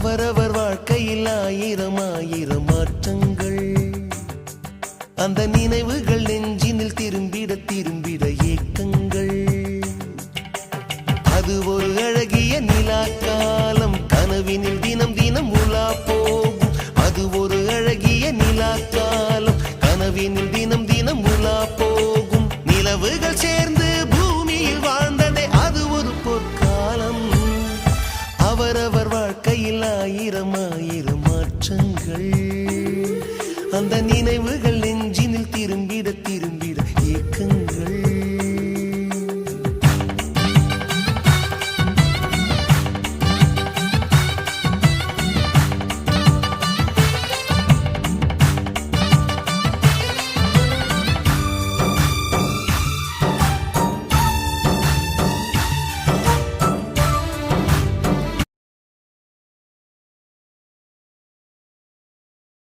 அவரவர் வாழ்க்கையில் ஆயிரம் ஆயிரம் மாற்றங்கள். அந்த நினைவுகள் நெஞ்சினில் திரும்பிட திரும்பிட ஏக்கங்கள். அது ஒரு அழகிய நிலாக்காலம், கனவினில் தினம் தினம் உலா போகும். அது ஒரு அழகிய நிலாக்காலம், கனவினில் தினம் தினம் உலா போகும். நிலவுகள் சேர்ந்து பூமியில் வாழ்ந்ததே அது ஒரு பொற்காலம். அவரவர் வாழ்க்கையில் ஆயிரம் ஆயிரம் மாற்றங்கள். அந்த நினைவுகள்